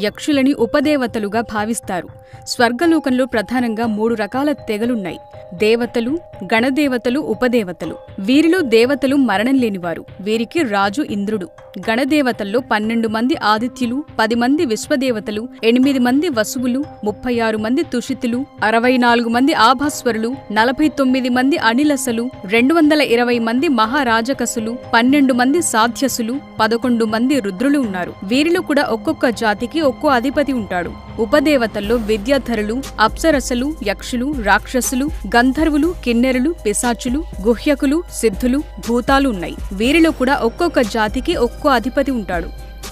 యక్షులని ఉపదేవతలుగా భావిస్తారు. స్వర్గలోకంలో ప్రధానంగా 3 రకాల తెగలున్నాయి: దేవతలు, గణదేవతలు, ఉపదేవతలు. వీరిలో దేవతలు మరణం లేనివారు. వీరికి రాజు ఇంద్రుడు. గణదేవతల్లో 12 మంది ఆదిత్యులు, 10 మంది విశ్వదేవతలు, 8 మంది వసువులు, 36 మంది తుషితులు, 64 మంది ఆభాస్వరులు, 49 మంది అనిలసలు, 220 మంది మహారాజకసులు, 12 మంది సాధ్యసులు, 11 మంది రుద్రులు ఉన్నారు. వీరిలో కూడా ఒక్కొక్క జాతికి ఒక్కో అధిపతి ఉంటాడు. ఉపదేవతల్లో విద్యాధరులు, అప్సరసలు, యక్షులు, రాక్షసులు, గంధర్వులు, కిన్నెరులు, పిశాచులు, గుహ్యకులు, సిద్ధులు, భూతాలు ఉన్నాయి. వీరిలో కూడా ఒక్కొక్క జాతికి ఒక్కో అధిపతి ఉంటాడు.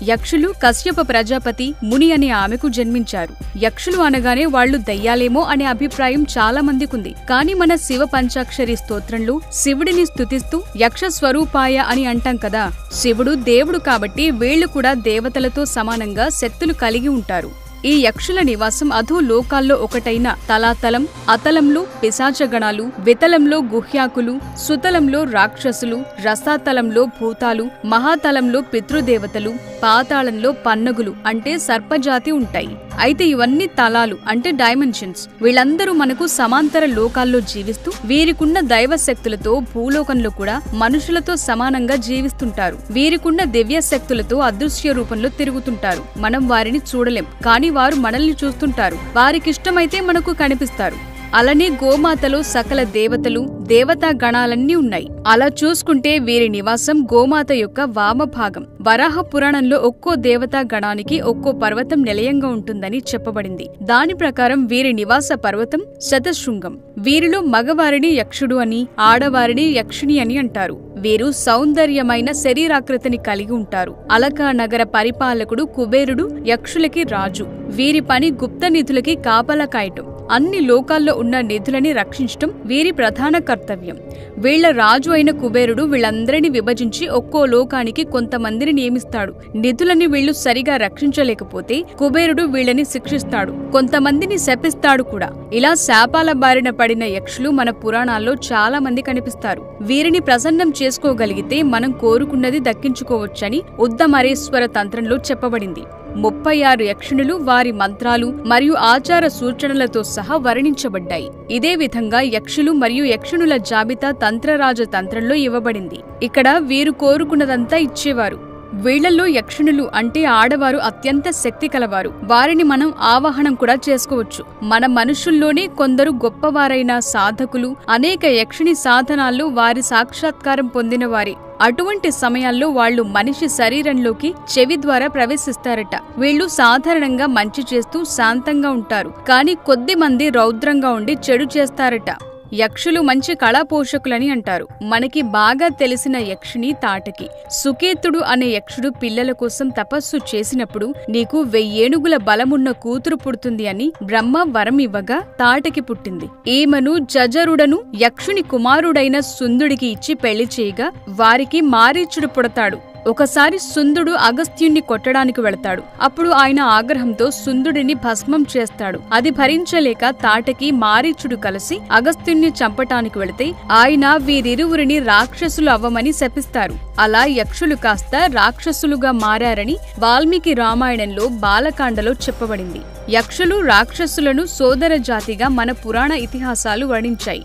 యక్షులు కశ్యప ప్రజాపతి ముని అనే ఆమెకు జన్మించారు. యక్షులు అనగానే వాళ్లు దయ్యాలేమో అనే అభిప్రాయం చాలా మందికుంది. కానీ మన శివ పంచాక్షరి స్తోత్రంలో శివుడిని స్తుతిస్తూ యక్ష స్వరూపాయ అని అంటాం కదా. శివుడు దేవుడు కాబట్టి వీళ్లు కూడా దేవతలతో సమానంగా శక్తులు కలిగి ఉంటారు. ఈ యక్షుల నివాసం అధో లోకాల్లో ఒకటైన తలాతలం, అతలంలో పిశాచగణాలు, వితలంలో గుహ్యాకులు, సుతలంలో రాక్షసులు, రసాతలంలో భూతాలు, మహాతలంలో పితృదేవతలు, పాతాళంలో పన్నగులు అంటే సర్పజాతి ఉంటాయి. అయితే ఇవన్నీ తలాలు అంటే డైమెన్షన్స్. వీళ్ళందరూ మనకు సమాంతర లోకాల్లో జీవిస్తూ వీరికున్న దైవ శక్తులతో భూలోకంలో కూడా మనుషులతో సమానంగా జీవిస్తుంటారు. వీరికున్న దివ్య శక్తులతో అదృశ్య రూపంలో తిరుగుతుంటారు. మనం వారిని చూడలేం, కానీ వారు మనల్ని చూస్తుంటారు. వారికిష్టమైతే మనకు కనిపిస్తారు. అలానే గోమాతలో సకల దేవతలు, దేవతా గణాలన్నీ ఉన్నాయి. అలా చూసుకుంటే వీరి నివాసం గోమాత యొక్క వామభాగం. వరాహ పురాణంలో ఒక్కో దేవతా గణానికి ఒక్కో పర్వతం నిలయంగా ఉంటుందని చెప్పబడింది. దాని ప్రకారం వీరి నివాస పర్వతం శతశృంగం. వీరిలో మగవారిని యక్షుడు అని, ఆడవారిని యక్షిణి అని అంటారు. వీరు సౌందర్యమైన శరీరాకృతిని కలిగి ఉంటారు. అలకా నగర పరిపాలకుడు కుబేరుడు యక్షులకి రాజు. వీరి పని గుప్త నిధులకి కాపలా కాయటం. అన్ని లోకాల్లో ఉన్న నిధులని రక్షించటం వీరి ప్రధాన కర్తవ్యం. వీళ్ల రాజు అయిన కుబేరుడు వీళ్ళందరినీ విభజించి ఒక్కో లోకానికి కొంతమందిని నియమిస్తాడు. నిధులని వీళ్లు సరిగా రక్షించలేకపోతే కుబేరుడు వీళ్ళని శిక్షిస్తాడు, కొంతమందిని శపిస్తాడు కూడా. ఇలా శాపాల బారిన పడిన యక్షులు మన పురాణాల్లో చాలా మంది కనిపిస్తారు. వీరిని ప్రసన్నం చేసుకోగలిగితే మనం కోరుకున్నది దక్కించుకోవచ్చని ఉద్దమరేశ్వర తంత్రంలో చెప్పబడింది. 36 యక్షుణులు, వారి మంత్రాలు మరియు ఆచార సూచనలతో సహా వర్ణించబడ్డాయి. ఇదే విధంగా యక్షులు మరియు యక్షుణుల జాబితా తంత్రరాజ తంత్రంలో ఇవ్వబడింది. ఇక్కడ వీరు కోరుకున్నదంతా ఇచ్చేవారు. వీళ్లలో యక్షుణులు అంటే ఆడవారు అత్యంత శక్తి కలవారు. వారిని మనం ఆవాహనం కూడా చేసుకోవచ్చు. మన మనుషుల్లోనే కొందరు గొప్పవారైన సాధకులు అనేక యక్షిణి సాధనాల్లో వారి సాక్షాత్కారం పొందిన వారే. అటువంటి సమయాల్లో వాళ్లు మనిషి శరీరంలోకి చెవి ద్వారా ప్రవేశిస్తారట. వీళ్లు సాధారణంగా మంచి చేస్తూ శాంతంగా ఉంటారు, కానీ కొద్ది మంది రౌద్రంగా ఉండి చెడు చేస్తారట. యక్షులు మంచి కళా పోషకులని అంటారు. మనకి బాగా తెలిసిన యక్షిణి తాటకి. సుకేతుడు అనే యక్షుడు పిల్లల కోసం తపస్సు చేసినప్పుడు నీకు 1000 ఏనుగుల బలమున్న కూతురు పుడుతుంది అని బ్రహ్మ వరం ఇవ్వగా తాటకి పుట్టింది. ఈమెను జజరుడను యక్షుని కుమారుడైన సుందుడికి ఇచ్చి పెళ్లి చేయగా వారికి మారీచుడు పుడతాడు. ఒకసారి సుందుడు అగస్త్యుణ్ణి కొట్టడానికి వెళతాడు. అప్పుడు ఆయన ఆగ్రహంతో సుందుడిని భస్మం చేస్తాడు. అది భరించలేక తాటకి మారీచుడు కలిసి అగస్త్యుణ్ణి చంపటానికి వెళితే ఆయన వీరిరువురిని రాక్షసులు అవ్వమని శపిస్తారు. అలా యక్షులు కాస్త రాక్షసులుగా మారారని వాల్మీకి రామాయణంలో బాలకాండలో చెప్పబడింది. యక్షులు రాక్షసులను సోదర జాతిగా మన పురాణ ఇతిహాసాలు వర్ణించాయి.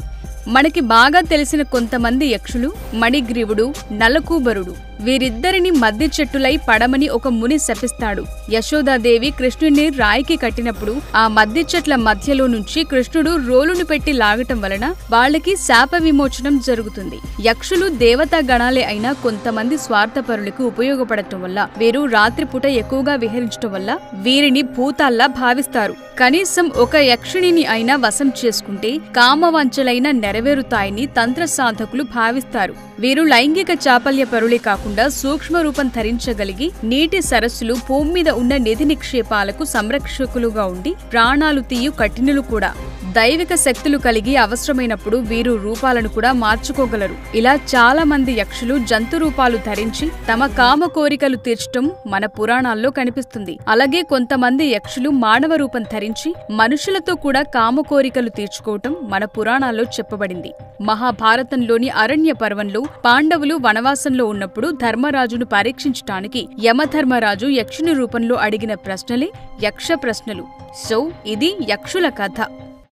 మనకి బాగా తెలిసిన కొంతమంది యక్షులు మణిగ్రీవుడు, నలకూబరుడు. వీరిద్దరిని మద్ది చెట్టులై పడమని ఒక ముని శపిస్తాడు. యశోదాదేవి కృష్ణుని రాయికి కట్టినప్పుడు ఆ మద్ది చెట్ల మధ్యలో నుంచి కృష్ణుడు రోలును పెట్టి లాగటం వలన వాళ్ళకి శాప విమోచనం జరుగుతుంది. యక్షులు దేవతా గణాలే అయినా కొంతమంది స్వార్థపరులకు ఉపయోగపడటం వల్ల, వీరు రాత్రిపూట ఎక్కువగా విహరించటం వల్ల వీరిని భూతాల్లా భావిస్తారు. కనీసం ఒక యక్షిణిని అయినా వశం చేసుకుంటే కామవంచలైన నెరవేరుతాయని తంత్ర సాధకులు భావిస్తారు. వీరు లైంగిక చాపల్య పరులే కాకుండా సూక్ష్మ రూపం ధరించగలిగి నీటి సరస్సులు, భూమి మీద ఉన్న నిధి నిక్షేపాలకు సంరక్షకులుగా ఉండి ప్రాణాలు తీయు కఠినులు కూడా. దైవిక శక్తులు కలిగి అవసరమైనప్పుడు వీరు రూపాలను కూడా మార్చుకోగలరు. ఇలా చాలా మంది యక్షులు జంతు రూపాలు ధరించి తమ కామ కోరికలు తీర్చటం మన పురాణాల్లో కనిపిస్తుంది. అలాగే కొంతమంది యక్షులు మానవ రూపం ధరించి మనుషులతో కూడా కామ కోరికలు తీర్చుకోవటం మన పురాణాల్లో చెప్పబడింది. మహాభారతంలోని అరణ్య పర్వంలో పాండవులు వనవాసంలో ఉన్నప్పుడు ధర్మరాజును పరీక్షించటానికి యమధర్మరాజు యక్షుని రూపంలో అడిగిన ప్రశ్నలే యక్ష ప్రశ్నలు. సో ఇది యక్షుల కథ.